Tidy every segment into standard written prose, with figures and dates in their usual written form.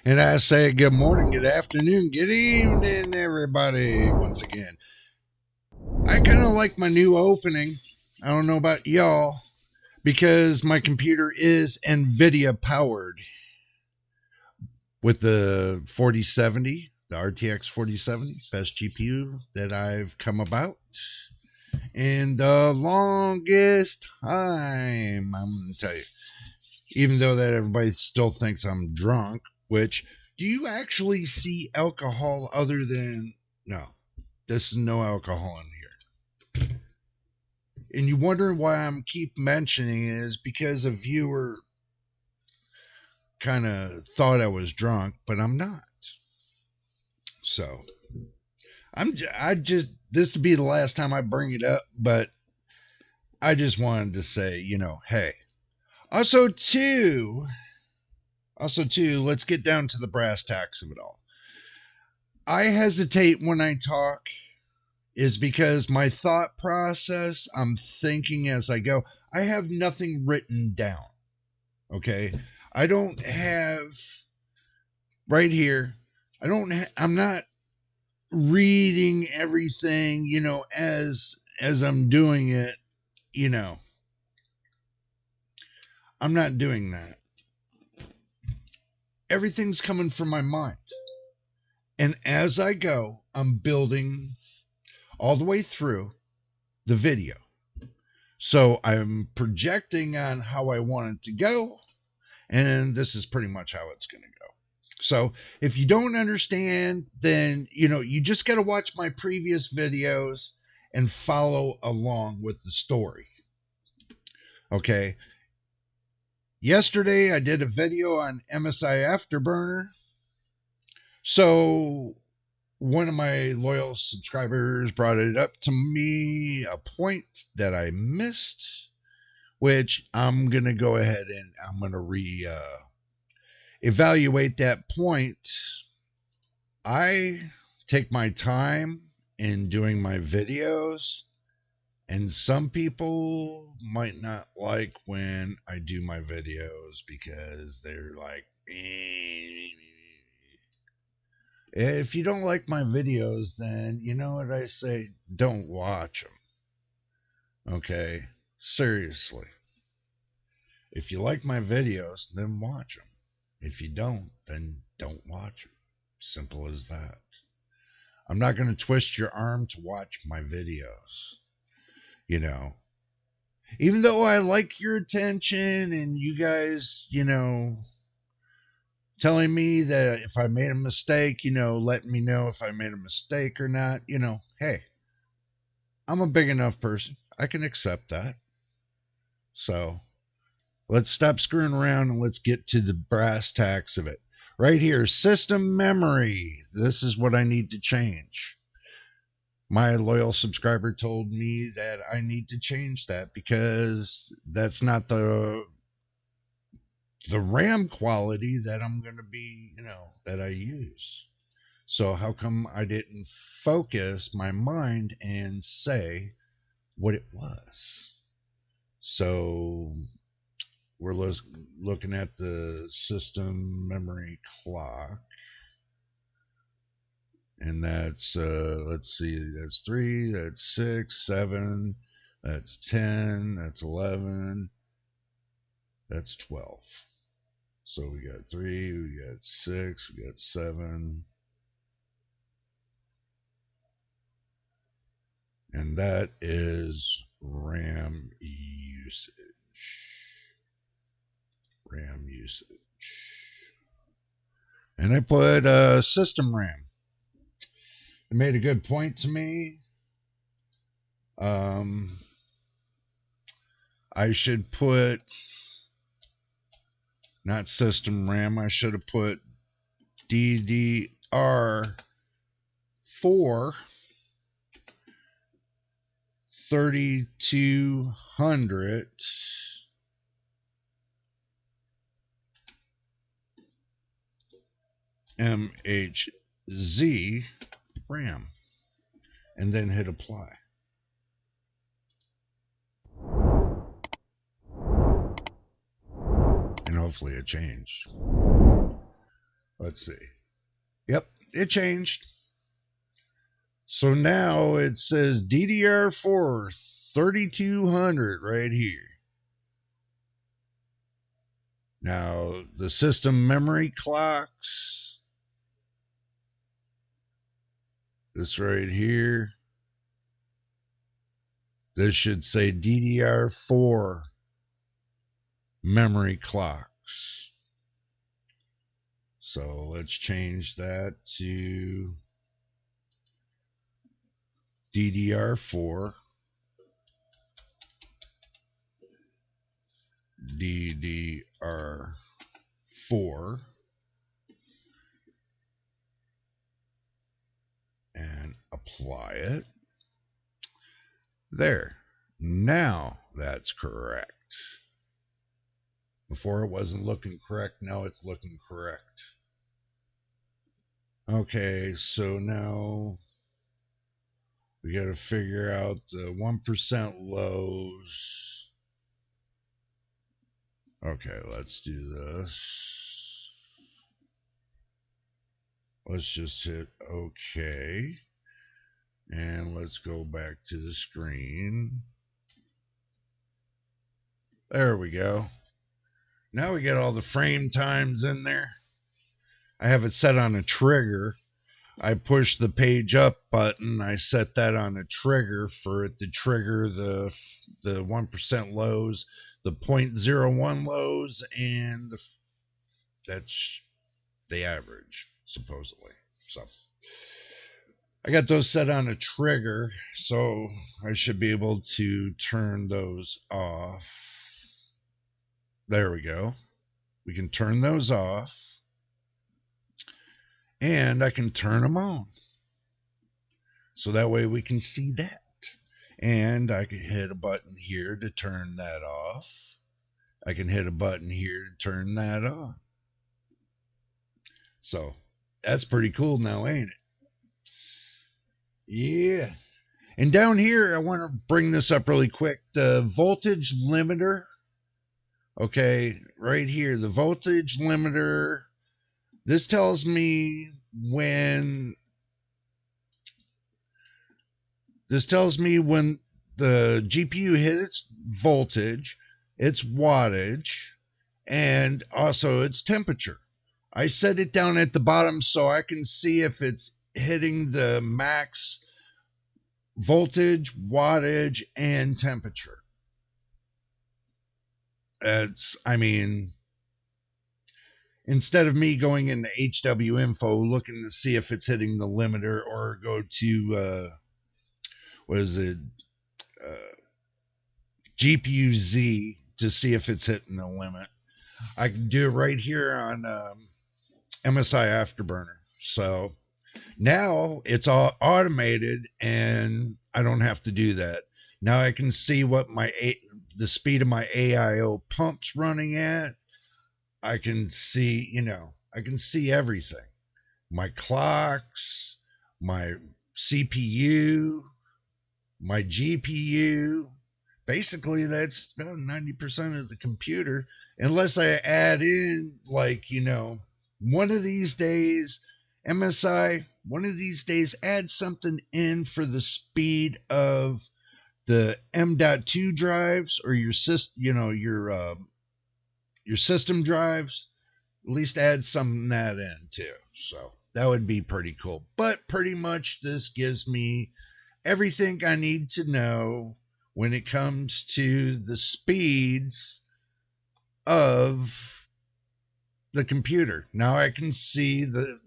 And I say good morning, good afternoon, good evening, everybody, once again. I kind of like my new opening. I don't know about y'all, because my computer is NVIDIA powered with the 4070, the RTX 4070, best GPU that I've come about in the longest time. I'm going to tell you, even though that everybody still thinks I'm drunk, which do you actually see alcohol other than no, this is no alcohol in here. And you wonder why I'm keep mentioning it is because a viewer kind of thought I was drunk, but I'm not. So I just this will be the last time I bring it up, but I just wanted to say, hey. Also too, let's get down to the brass tacks of it all. I hesitate when I talk is because my thought process, I'm thinking as I go. I have nothing written down. Okay? I don't have right here. I'm not reading everything, as I'm doing it, you know. I'm not doing that. Everything's coming from my mind. And as I go, I'm building all the way through the video. So I'm projecting on how I want it to go. And this is pretty much how it's going to go. So if you don't understand, then, you just got to watch my previous videos and follow along with the story. Okay. Yesterday, I did a video on MSI Afterburner. So one of my loyal subscribers brought it up to me, a point that I missed, which I'm going to go ahead and I'm going to evaluate that point. I take my time in doing my videos, and some people might not like when I do my videos because they're like, if you don't like my videos, then you know what I say? Don't watch them. Okay? Seriously. If you like my videos, then watch them. If you don't, then don't watch them. Simple as that. I'm not going to twist your arm to watch my videos. Even though I like your attention and you guys, telling me that if I made a mistake, letting me know if I made a mistake or not, hey, I'm a big enough person. I can accept that. So let's stop screwing around and let's get to the brass tacks of it. Right here, system memory. This is what I need to change. My loyal subscriber told me that I need to change that because that's not the RAM quality that I'm going to be, that I use. So how come I didn't focus my mind and say what it was? So we're looking at the system memory clock. And that's, let's see, that's 3, that's 6, 7, that's 10, that's 11, that's 12. So we got 3, we got 6, we got 7. And that is RAM usage. RAM usage. And I put system RAM. It made a good point to me. I should put not system RAM. I should have put DDR4 3200 MHZ RAM, and then hit apply. And hopefully it changed. Let's see. Yep, it changed. So now it says DDR4 3200 right here. Now the system memory clocks, this right here, this should say DDR4 memory clocks. So let's change that to DDR4. DDR4. And apply it. There. Now that's correct. Before it wasn't looking correct. Now it's looking correct. Okay, so now we got to figure out the 1% lows. Okay, let's do this. Let's just hit OK. And let's go back to the screen. There we go. Now we get all the frame times in there. I have it set on a trigger. I push the page up button. I set that on a trigger for it to trigger the 1% lows, the 0.01 lows, and that's the average, supposedly. So I got those set on a trigger, so I should be able to turn those off. There we go. We can turn those off. And I can turn them on. So that way we can see that. And I can hit a button here to turn that off. I can hit a button here to turn that on. So that's pretty cool now, ain't it? Yeah. And down here, I want to bring this up really quick. The voltage limiter. Okay, right here, the voltage limiter. This tells me when the GPU hit its voltage, its wattage, and also its temperature. I set it down at the bottom so I can see if it's hitting the max voltage, wattage, and temperature. Instead of me going into HW info looking to see if it's hitting the limiter or go to, GPU Z to see if it's hitting the limit. I can do it right here on MSI Afterburner. So now it's all automated and I don't have to do that. Now I can see what the speed of my AIO pump's running at. I can see, I can see everything. My clocks, my CPU, my GPU. Basically, that's about 90% of the computer, unless I add in, one of these days, MSI, one of these days, add something in for the speed of the M.2 drives or your system drives. At least add some of that in too. So that would be pretty cool. But pretty much this gives me everything I need to know when it comes to the speeds of the computer. Now I can see the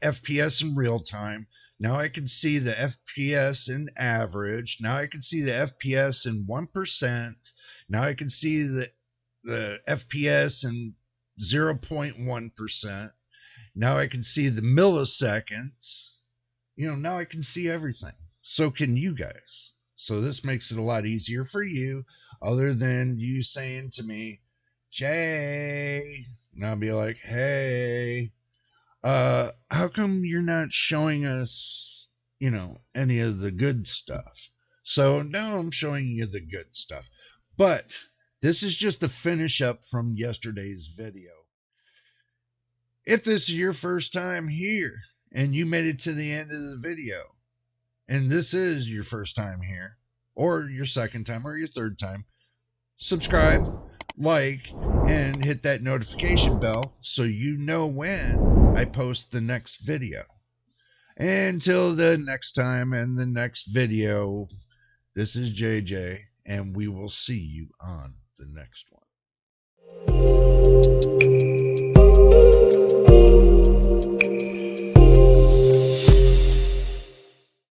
FPS in real time. Now I can see the FPS in average. Now I can see the FPS in 1%. Now I can see the FPS in 0.1%. Now I can see the milliseconds. Now I can see everything. So can you guys. So this makes it a lot easier for you, other than you saying to me, Jay, and I'll be like, hey, how come you're not showing us, any of the good stuff? So now I'm showing you the good stuff. But this is just a finish up from yesterday's video. If this is your first time here and you made it to the end of the video, and this is your first time here, or your second time, or your third time, subscribe, like, and hit that notification bell so you know when I post the next video. Until the next time and the next video, this is JJ, and we will see you on the next one.